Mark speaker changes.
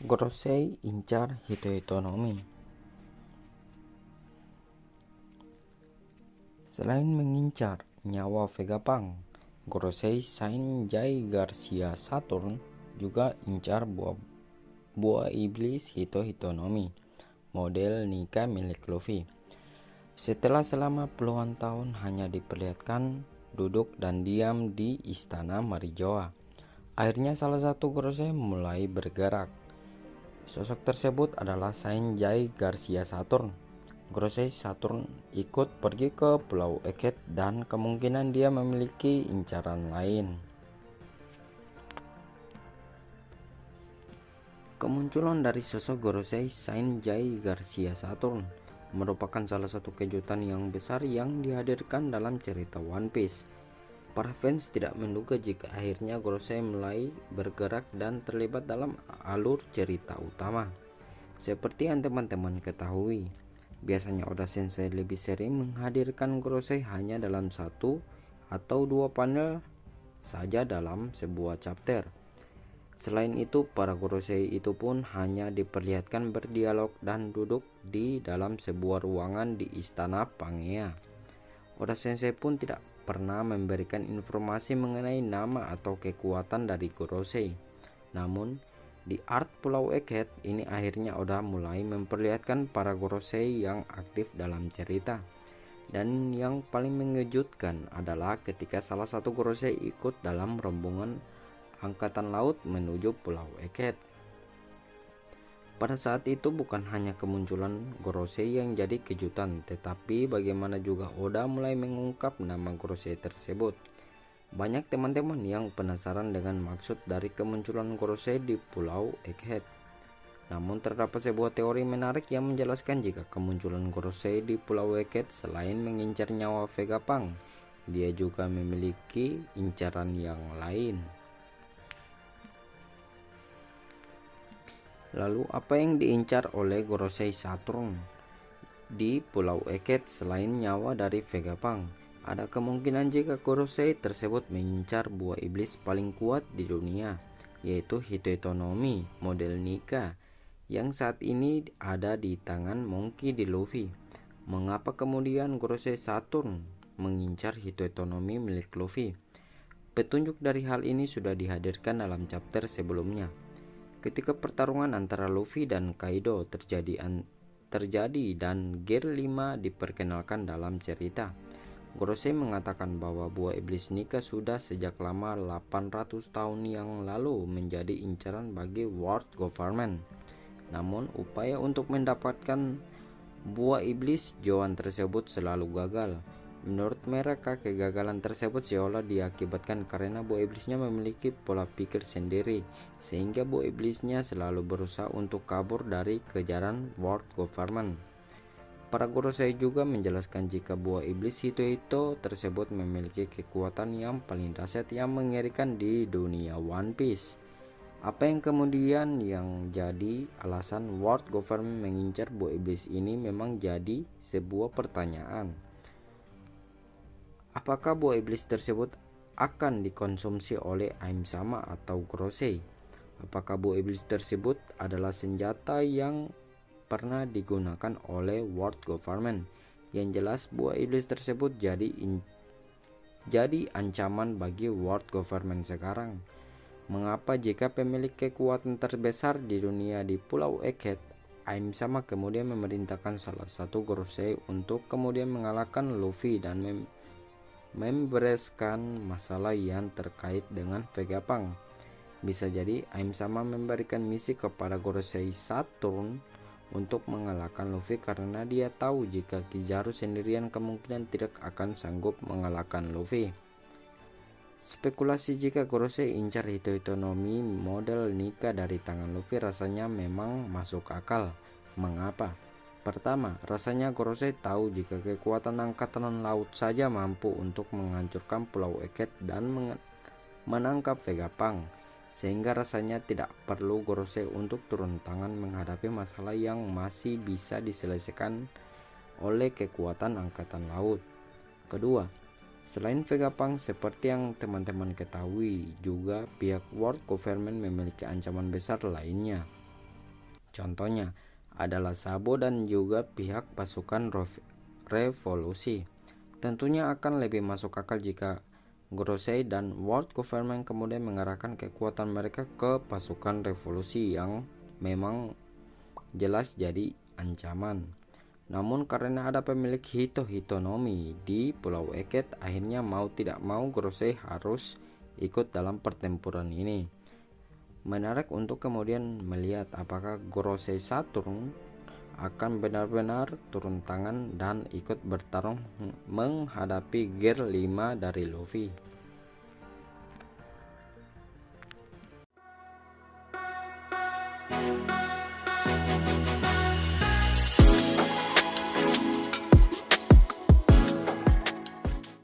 Speaker 1: Gorosei incar hitoitonomi. Selain mengincar nyawa Vegapunk, Gorosei Saint-Jai Garcia Saturn juga incar buah iblis hitoitonomi model Nika milik Luffy. Setelah selama puluhan tahun hanya diperlihatkan duduk dan diam di istana Marijoa, akhirnya salah satu Gorosei mulai bergerak. Sosok tersebut adalah Saint-Jai Garcia Saturn. Gorosei Saturn ikut pergi ke Pulau Eket dan kemungkinan dia memiliki incaran lain. Kemunculan dari sosok Gorosei Saint-Jai Garcia Saturn merupakan salah satu kejutan yang besar yang dihadirkan dalam cerita One Piece. Para fans tidak menduga jika akhirnya Gorosei mulai bergerak dan terlibat dalam alur cerita utama. Seperti yang teman-teman ketahui, biasanya Oda Sensei lebih sering menghadirkan Gorosei hanya dalam 1 atau 2 panel saja dalam sebuah chapter. Selain itu, para Gorosei itu pun hanya diperlihatkan berdialog dan duduk di dalam sebuah ruangan di istana Pangea. Oda Sensei pun tidak pernah memberikan informasi mengenai nama atau kekuatan dari Gorosei. Namun, di art Pulau Eket ini akhirnya Oda mulai memperlihatkan para Gorosei yang aktif dalam cerita. Dan yang paling mengejutkan adalah ketika salah satu Gorosei ikut dalam rombongan angkatan laut menuju Pulau Eket. Pada saat itu bukan hanya kemunculan Gorosei yang jadi kejutan, tetapi bagaimana juga Oda mulai mengungkap nama Gorosei tersebut. Banyak teman-teman yang penasaran dengan maksud dari kemunculan Gorosei di Pulau Egghead. Namun terdapat sebuah teori menarik yang menjelaskan jika kemunculan Gorosei di Pulau Egghead selain mengincar nyawa Vegapunk, dia juga memiliki incaran yang lain. Lalu apa yang diincar oleh Gorosei Saturn di Pulau Eket selain nyawa dari Vegapunk? Ada kemungkinan jika Gorosei tersebut mengincar buah iblis paling kuat di dunia, yaitu Hitoitonomi model Nika yang saat ini ada di tangan Monkey D. Luffy. Mengapa kemudian Gorosei Saturn mengincar Hitoitonomi milik Luffy? Petunjuk dari hal ini sudah dihadirkan dalam chapter sebelumnya. Ketika pertarungan antara Luffy dan Kaido terjadi dan Gear 5 diperkenalkan dalam cerita, Gorosei mengatakan bahwa buah iblis Nika sudah sejak lama 800 tahun yang lalu menjadi incaran bagi World Government. Namun upaya untuk mendapatkan buah iblis Joan tersebut selalu gagal. Menurut mereka, kegagalan tersebut seolah diakibatkan karena buah iblisnya memiliki pola pikir sendiri, sehingga buah iblisnya selalu berusaha untuk kabur dari kejaran World Government. Para Gorosei juga menjelaskan jika buah iblis Hito tersebut memiliki kekuatan yang paling dahsyat yang mengerikan di dunia One Piece. Apa yang kemudian yang jadi alasan World Government mengincar buah iblis ini memang jadi sebuah pertanyaan. Apakah buah iblis tersebut akan dikonsumsi oleh Aim Sama atau Gorosei? Apakah buah iblis tersebut adalah senjata yang pernah digunakan oleh World Government? Yang jelas buah iblis tersebut jadi ancaman bagi World Government sekarang. Mengapa jika pemilik kekuatan terbesar di dunia di Pulau Egghead, Aim Sama kemudian memerintahkan salah satu Gorosei untuk kemudian mengalahkan Luffy dan membereskan masalah yang terkait dengan Vegapunk? Bisa jadi Aim Sama memberikan misi kepada Gorosei Saturn untuk mengalahkan Luffy karena dia tahu jika Kizaru sendirian kemungkinan tidak akan sanggup mengalahkan Luffy. Spekulasi jika Gorosei incar Hitoitonomi model Nika dari tangan Luffy rasanya memang masuk akal. Mengapa? Pertama, rasanya Gorosei tahu jika kekuatan angkatan laut saja mampu untuk menghancurkan Pulau Eket dan menangkap Vegapunk, sehingga rasanya tidak perlu Gorosei untuk turun tangan menghadapi masalah yang masih bisa diselesaikan oleh kekuatan angkatan laut. Kedua, selain Vegapunk, seperti yang teman-teman ketahui, juga pihak World Government memiliki ancaman besar lainnya. Contohnya adalah Sabo dan juga pihak pasukan revolusi. Tentunya akan lebih masuk akal jika Gorosei dan World Government kemudian mengarahkan kekuatan mereka ke pasukan revolusi yang memang jelas jadi ancaman. Namun karena ada pemilik Hitonomi di Pulau Eket, akhirnya mau tidak mau Gorosei harus ikut dalam pertempuran ini. Menarik untuk kemudian melihat apakah Gorosei Saturn akan benar-benar turun tangan dan ikut bertarung menghadapi Gear 5 dari Luffy.